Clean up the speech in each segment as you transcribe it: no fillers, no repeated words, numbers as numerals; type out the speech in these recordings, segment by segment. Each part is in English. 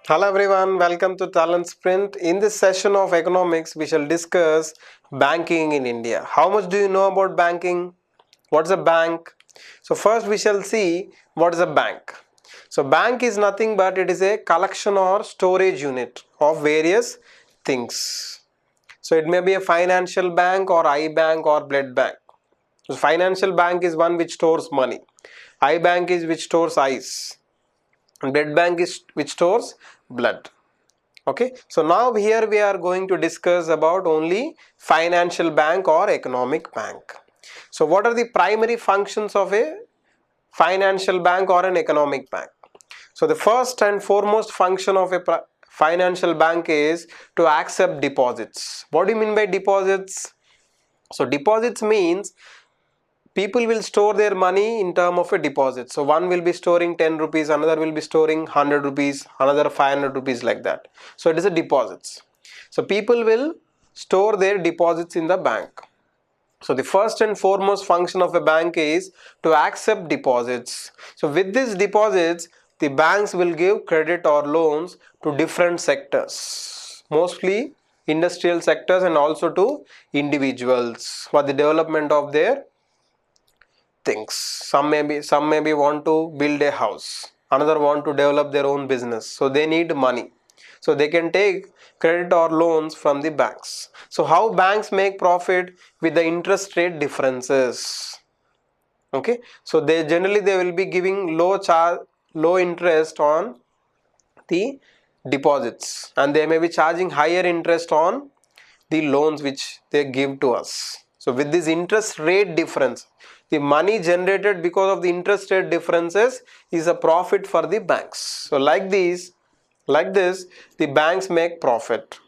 Hello everyone, welcome to TalentSprint. In this session of economics, we shall discuss banking in India. How much do you know about banking? What's a bank? So first we shall see what is a bank. So bank is nothing but it is a collection or storage unit of various things. So it may be a financial bank or eye bank or blood bank. So financial bank is one which stores money. Eye bank is which stores eyes. And blood bank is which stores blood. Okay, so now here we are going to discuss about only financial bank or economic bank. So what are the primary functions of a financial bank or an economic bank? So the first and foremost function of a financial bank is to accept deposits. What do you mean by deposits? So deposits means people will store their money in term of a deposit. So one will be storing 10 rupees, another will be storing 100 rupees, another 500 rupees, like that. So it is a deposits. So people will store their deposits in the bank. So the first and foremost function of a bank is to accept deposits. So with these deposits, the banks will give credit or loans to different sectors, mostly industrial sectors, and also to individuals for the development of their things. Some maybe want to build a house, another want to develop their own business, so they need money, so they can take credit or loans from the banks. So how banks make profit? With the interest rate differences. Okay, so they will be giving low interest on the deposits, and they may be charging higher interest on the loans which they give to us. So with this interest rate difference, the money generated because of the interest rate differences is a profit for the banks. So like this, the banks make profit.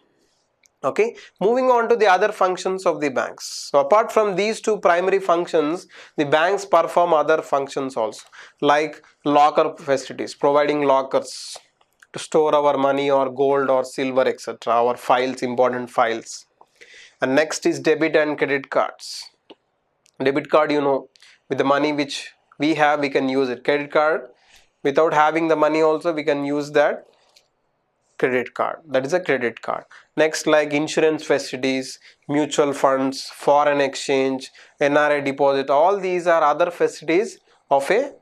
Okay, moving on to the other functions of the banks. So apart from these two primary functions, the banks perform other functions also, like locker facilities, providing lockers to store our money or gold or silver, etc., our files, important files. And next is debit and credit cards. Debit card, with the money which we have, we can use it. Credit card, without having the money also, we can use that credit card. That is a credit card. Next, like insurance facilities, mutual funds, foreign exchange, NRI deposit, all these are other facilities of a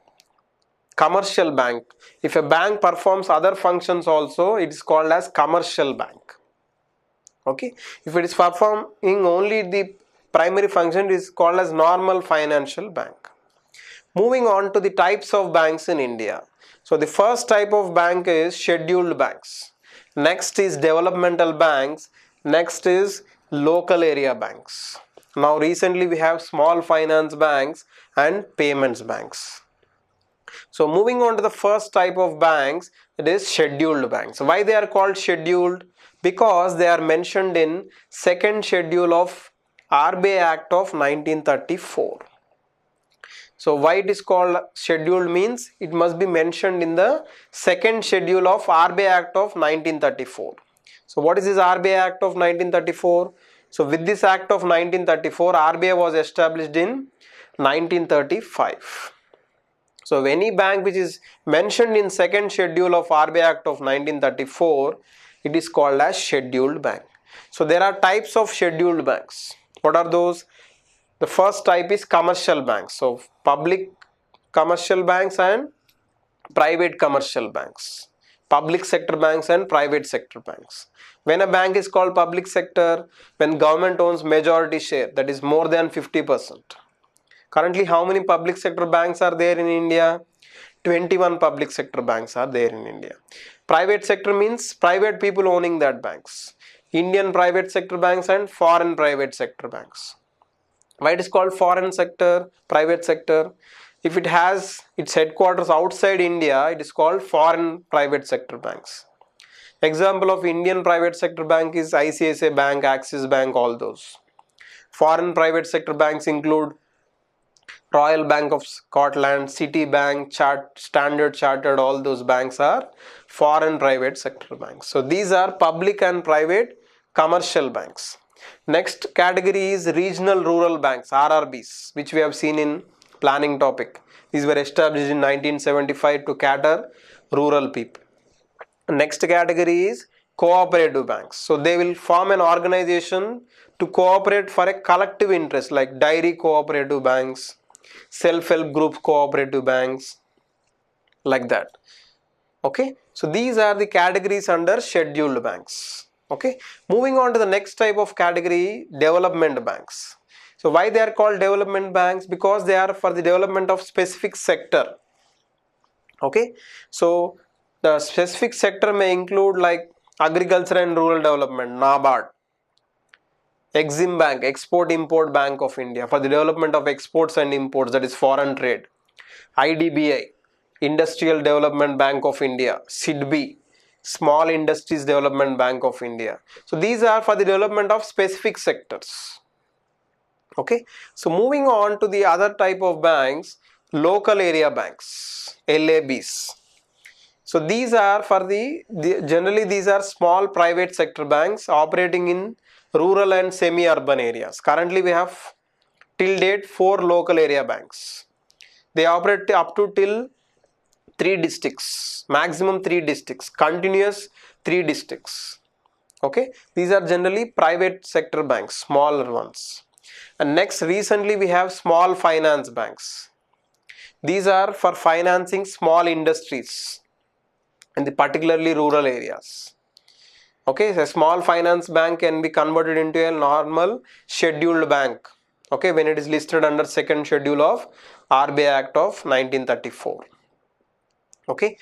commercial bank. If a bank performs other functions also, it is called as commercial bank. Okay, if it is performing only the primary function, it is called as normal financial bank. Moving on to the types of banks in India. So the first type of bank is scheduled banks, next is developmental banks, next is local area banks. Now recently we have small finance banks and payments banks. So moving on to the first type of banks, it is scheduled banks. Why they are called scheduled? Because they are mentioned in second schedule of RBI Act of 1934. So why it is called scheduled means it must be mentioned in the second schedule of RBI Act of 1934. So what is this RBI Act of 1934? So with this Act of 1934, RBI was established in 1935. So any bank which is mentioned in second schedule of RBI Act of 1934, it is called as scheduled bank. So there are types of scheduled banks. What are those? The first type is commercial banks. So public commercial banks and private commercial banks. Public sector banks and private sector banks. When a bank is called public sector, when government owns majority share, that is more than 50%. Currently, how many public sector banks are there in India? 21 public sector banks are there in India. Private sector means private people owning that banks. Indian private sector banks and foreign private sector banks. Why it is called foreign sector, private sector? If it has its headquarters outside India, it is called foreign private sector banks. Example of Indian private sector bank is ICICI Bank, Axis Bank, all those. Foreign private sector banks include Royal Bank of Scotland, Citibank, Standard Chartered, all those banks are foreign private sector banks. So these are public and private commercial banks. Next category is regional rural banks, RRBs, which we have seen in planning topic. These were established in 1975 to cater rural people. Next category is cooperative banks. So they will form an organization to cooperate for a collective interest, like dairy cooperative banks, self-help group cooperative banks, like that. Okay, so these are the categories under scheduled banks. Okay, moving on to the next type of category, development banks. So why they are called development banks? Because they are for the development of specific sector. Okay, so the specific sector may include like agriculture and rural development, NABARD, Exim Bank, Export Import Bank of India, for the development of exports and imports, that is foreign trade. IDBI, Industrial Development Bank of India. SIDBI, Small Industries Development Bank of India. So these are for the development of specific sectors. Okay, so moving on to the other type of banks, local area banks, LABs. So these are for generally these are small private sector banks operating in rural and semi-urban areas. Currently we have till date 4 local area banks. They operate up to till 3 districts, maximum 3 districts, continuous 3 districts. Okay, these are generally private sector banks, smaller ones. And next, recently we have small finance banks. These are for financing small industries in the particularly rural areas. Okay, so a small finance bank can be converted into a normal scheduled bank. Okay, when it is listed under second schedule of RBI Act of 1934. Okay,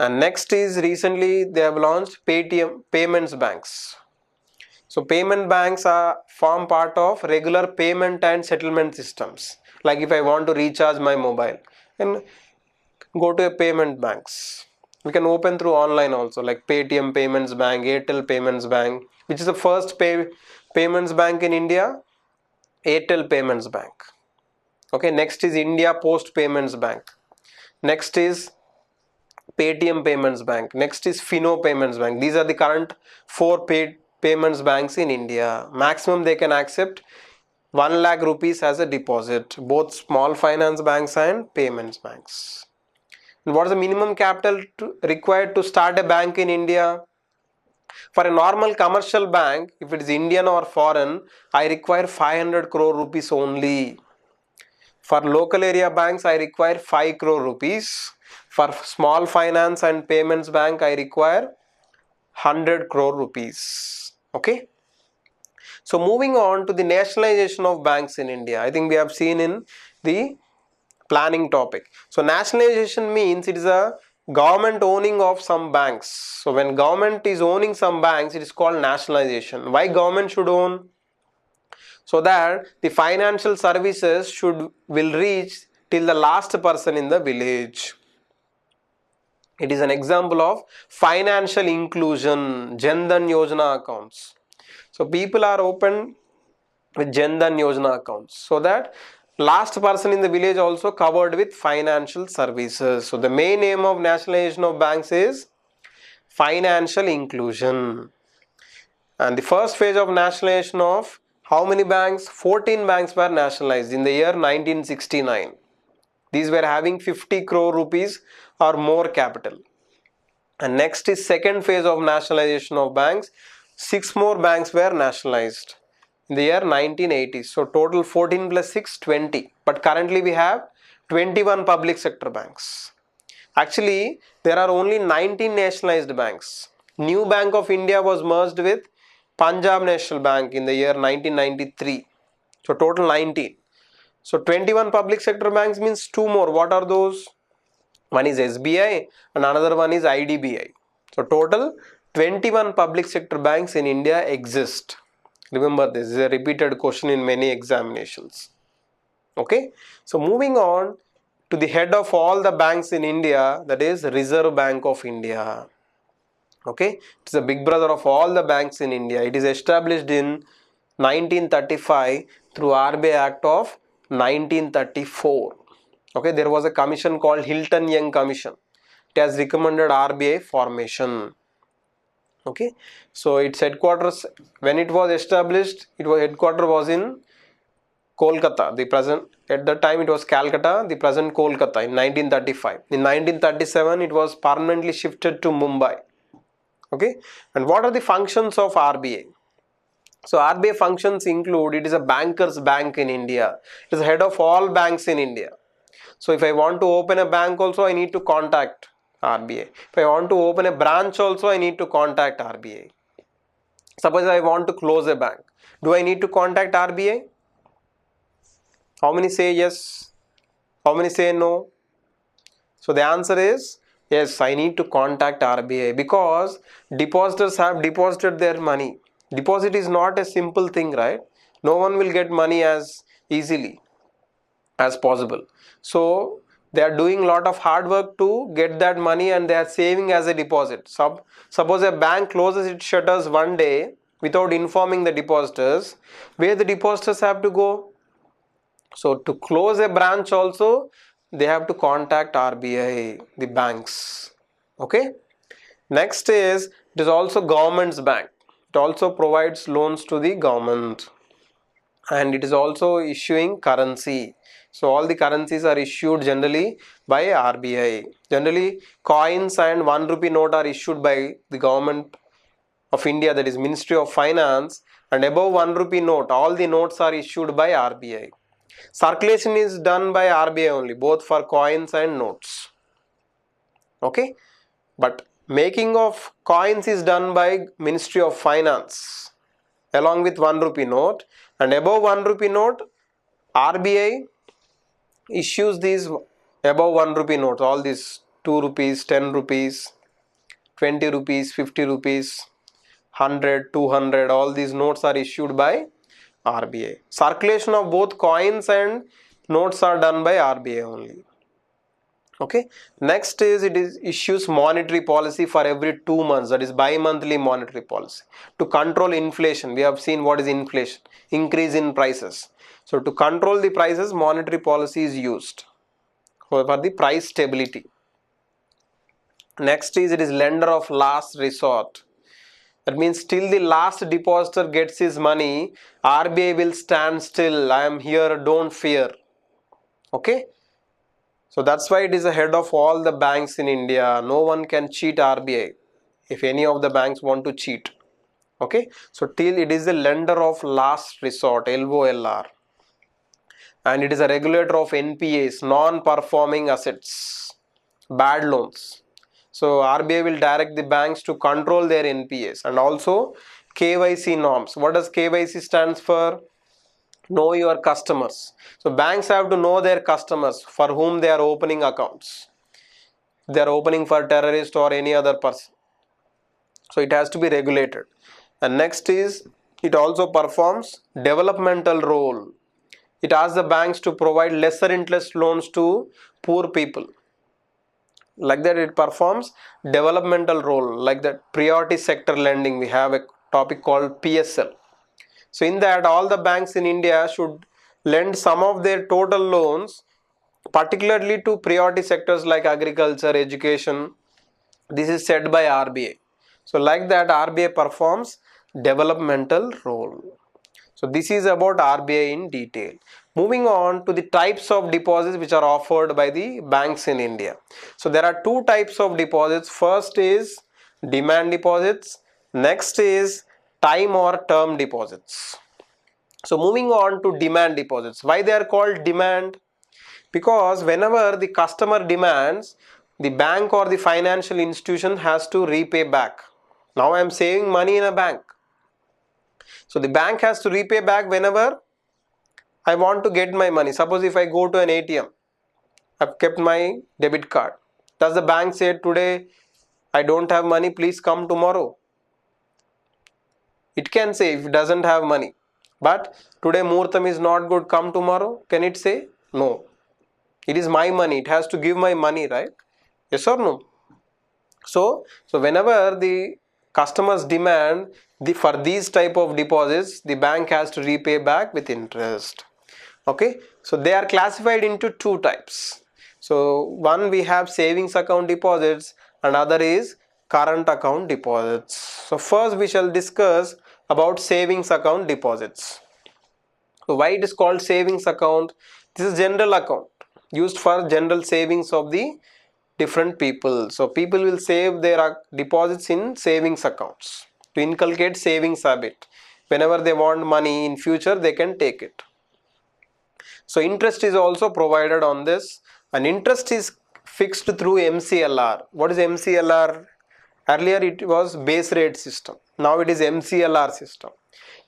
and next is recently they have launched Paytm payments banks. So payment banks are form part of regular payment and settlement systems. Like if I want to recharge my mobile and go to a payment banks. We can open through online also, like Paytm Payments Bank, Airtel Payments Bank, which is the first payments bank in India, Airtel Payments Bank. Okay, next is India Post Payments Bank. Next is Paytm Payments Bank. Next is Fino Payments Bank. These are the current 4 payments banks in India. Maximum they can accept 1 lakh rupees as a deposit. Both small finance banks and payments banks. And what is the minimum capital required to start a bank in India? For a normal commercial bank, if it is Indian or foreign, I require 500 crore rupees only. For local area banks, I require 5 crore rupees. For small finance and payments bank, I require 100 crore rupees. Okay. So moving on to the nationalization of banks in India. I think we have seen in the planning topic. So nationalization means it is a government owning of some banks. So when government is owning some banks, it is called nationalization. Why government should own? So that the financial services will reach till the last person in the village. It is an example of financial inclusion, Jan Dhan Yojana accounts. So people are open with Jan Dhan Yojana accounts, so that last person in the village also covered with financial services. So the main aim of nationalization of banks is financial inclusion. And the first phase of nationalization of how many banks? 14 banks were nationalized in the year 1969. These were having 50 crore rupees or more capital. And next is second phase of nationalization of banks. 6 more banks were nationalized in the year 1980. So total 14 plus 6, 20. But currently we have 21 public sector banks. Actually, there are only 19 nationalized banks. New Bank of India was merged with Punjab National Bank in the year 1993. So total 19. So 21 public sector banks means 2 more. What are those? One is SBI and another one is IDBI. So total 21 public sector banks in India exist. Remember, this is a repeated question in many examinations. Okay, so moving on to the head of all the banks in India, that is Reserve Bank of India. Okay, it is the big brother of all the banks in India. It is established in 1935 through RBI Act of 1934. Okay, there was a commission called Hilton Young Commission. It has recommended RBI formation. Okay, so its headquarters, when it was established, headquarters was in Kolkata. The present, at that time it was Calcutta, the present Kolkata in 1935. In 1937 it was permanently shifted to Mumbai. Okay, and what are the functions of RBI? So RBI functions include, it is a banker's bank in India. It is the head of all banks in India. So if I want to open a bank also, I need to contact RBI. If I want to open a branch also, I need to contact RBI. Suppose I want to close a bank. Do I need to contact RBI? How many say yes? How many say no? So the answer is yes, I need to contact RBI because depositors have deposited their money. Deposit is not a simple thing, right? No one will get money as easily as possible. So they are doing a lot of hard work to get that money and they are saving as a deposit. Suppose a bank closes its shutters one day without informing the depositors, where the depositors have to go? So to close a branch also, they have to contact RBI, the banks. Okay. Next is, it is also government's bank. It also provides loans to the government, and it is also issuing currency. So all the currencies are issued generally by RBI. Generally coins and 1 rupee note are issued by the government of India, that is Ministry of Finance, and above 1 rupee note all the notes are issued by RBI. Circulation is done by RBI only, both for coins and notes. Okay, but making of coins is done by Ministry of Finance along with 1 rupee note, and above 1 rupee note RBI issues these above 1 rupee notes, all these 2 rupees, 10 rupees, 20 rupees, 50 rupees, 100, 200, all these notes are issued by RBI. Circulation of both coins and notes are done by RBI only. Okay. Next is, it is issues monetary policy for every 2 months, that is bi-monthly monetary policy to control inflation. We have seen what is inflation, increase in prices. So to control the prices, monetary policy is used for the price stability. Next is, it is lender of last resort. That means till the last depositor gets his money, RBI will stand still. I am here, don't fear. Okay. So that's why it is the head of all the banks in India. No one can cheat RBI if any of the banks want to cheat. Okay. So till it is the lender of last resort, LOLR. And it is a regulator of NPAs, non-performing assets, bad loans. So RBI will direct the banks to control their NPAs, and also KYC norms. What does KYC stands for? Know your customers. So banks have to know their customers for whom they are opening accounts. They are opening for terrorist or any other person. So it has to be regulated. And next is, it also performs developmental role. It asks the banks to provide lesser interest loans to poor people. Like that, it performs developmental role. Like that, priority sector lending, we have a topic called PSL. So in that, all the banks in India should lend some of their total loans particularly to priority sectors like agriculture, education. This is set by RBI. So like that, RBI performs developmental role. So this is about RBI in detail. Moving on to the types of deposits which are offered by the banks in India. So there are two types of deposits. First is demand deposits. Next is time or term deposits. So moving on to demand deposits. Why they are called demand? Because whenever the customer demands, the bank or the financial institution has to repay back. Now I am saving money in a bank. So the bank has to repay back whenever I want to get my money. Suppose if I go to an ATM, I've kept my debit card. Does the bank say today I don't have money, please come tomorrow? It can say if it doesn't have money. But today Muhurtam is not good, come tomorrow. Can it say? No. It is my money. It has to give my money, right? Yes or no? So whenever the customers demand for these type of deposits, the bank has to repay back with interest. Okay, so they are classified into two types. So one, we have savings account deposits, and other is current account deposits. So first we shall discuss about savings account deposits. So why it is called savings account? This is general account used for general savings of the different people. So people will save their deposits in savings accounts to inculcate savings habit. Whenever they want money in future, they can take it. So interest is also provided on this, and interest is fixed through MCLR. What is MCLR? Earlier it was base rate system. Now it is MCLR system.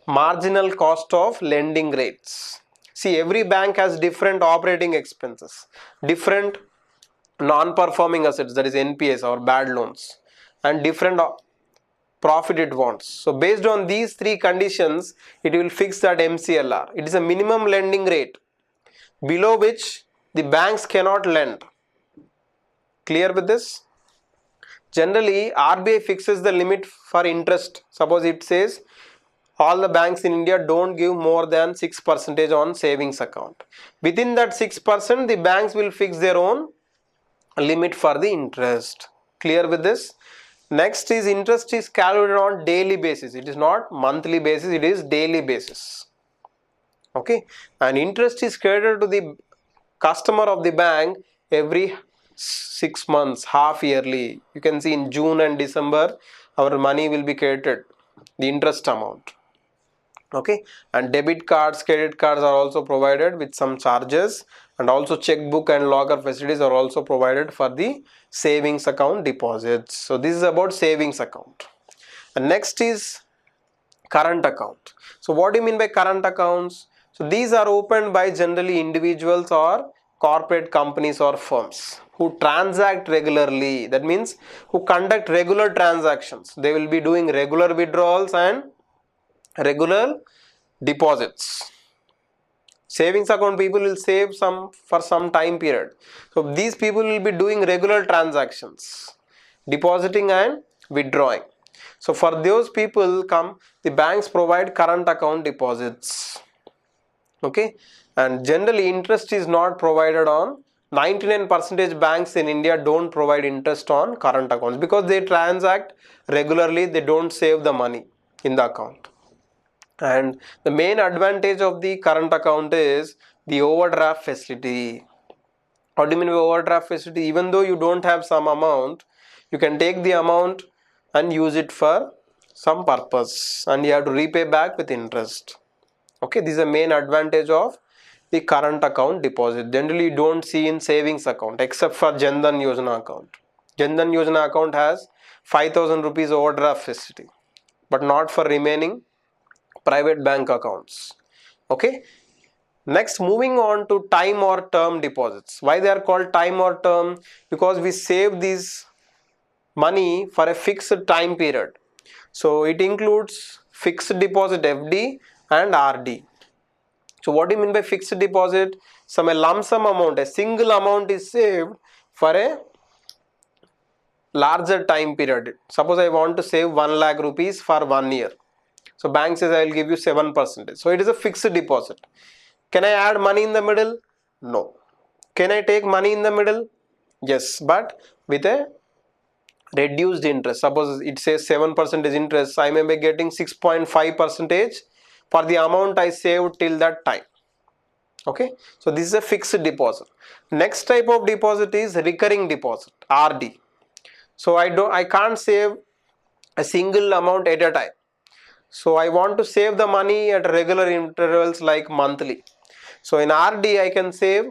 Marginal cost of lending rates. See, every bank has different operating expenses, different non-performing assets, that is NPAs or bad loans, and different profit it wants. So based on these three conditions, it will fix that MCLR. It is a minimum lending rate below which the banks cannot lend. Clear with this? Generally, RBI fixes the limit for interest. Suppose it says all the banks in India don't give more than 6% on savings account. Within that 6%, the banks will fix their own limit for the interest. Clear with this? Next is interest is calculated on daily basis. It is not monthly basis, it is daily basis. Okay, and interest is credited to the customer of the bank every 6 months, half yearly. You can see in June and December our money will be credited, the interest amount. Okay, and debit cards, credit cards are also provided with some charges, and also checkbook and locker facilities are also provided for the savings account deposits. So this is about savings account. And next is current account. So what do you mean by current accounts? So these are opened by generally individuals or corporate companies or firms who transact regularly. That means who conduct regular transactions. They will be doing regular withdrawals and regular deposits. Savings account people will save some for some time period. So these people will be doing regular transactions, depositing and withdrawing. So for those people the banks provide current account deposits. Okay, and generally interest is not provided on 99% banks in India don't provide interest on current accounts because they transact regularly, they don't save the money in the account. And the main advantage of the current account is the overdraft facility. What do you mean by overdraft facility? Even though you don't have some amount, you can take the amount and use it for some purpose and you have to repay back with interest. Okay, this is the main advantage of the current account deposit. Generally you don't see in savings account except for Jan Dhan Yojana account. Jan Dhan Yojana account has 5,000 rupees overdraft facility, but not for remaining private bank accounts. Okay, next moving on to time or term deposits. Why they are called time or term? Because we save this money for a fixed time period. So it includes fixed deposit FD and RD. So what do you mean by fixed deposit? Some a lump sum amount, a single amount is saved for a larger time period. Suppose I want to save 1 lakh rupees for 1 year. So bank says I will give you 7%. So it is a fixed deposit. Can I add money in the middle? No. Can I take money in the middle? Yes, but with a reduced interest. Suppose it says 7% interest, I may be getting 6.5% for the amount I saved till that time. Okay, so this is a fixed deposit. Next type of deposit is recurring deposit, RD. So I can't save a single amount at a time. So I want to save the money at regular intervals like monthly. So in RD I can save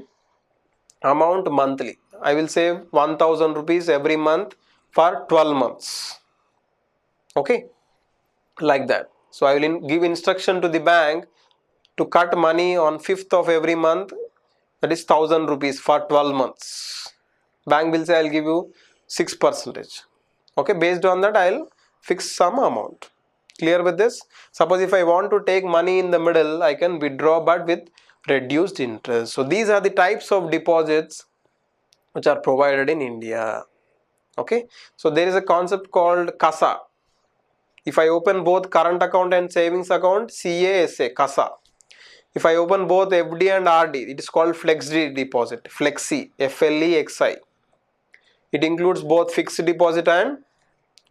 amount monthly. I will save 1000 rupees every month for 12 months. Okay, like that. So I will give instruction to the bank to cut money on 5th of every month, that is 1000 rupees for 12 months. Bank will say I will give you 6%. Okay, based on that I will fix some amount. Clear with this? Suppose if I want to take money in the middle, I can withdraw but with reduced interest. So these are the types of deposits which are provided in India. Okay, so there is a concept called CASA. If I open both current account and savings account, CASA, CASA. If I open both FD and RD, it is called flexi deposit, flexi, FLEXI. It includes both fixed deposit and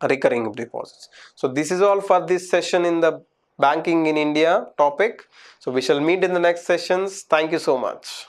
recurring deposits. So this is all for this session in the banking in India topic. So we shall meet in the next sessions. Thank you so much.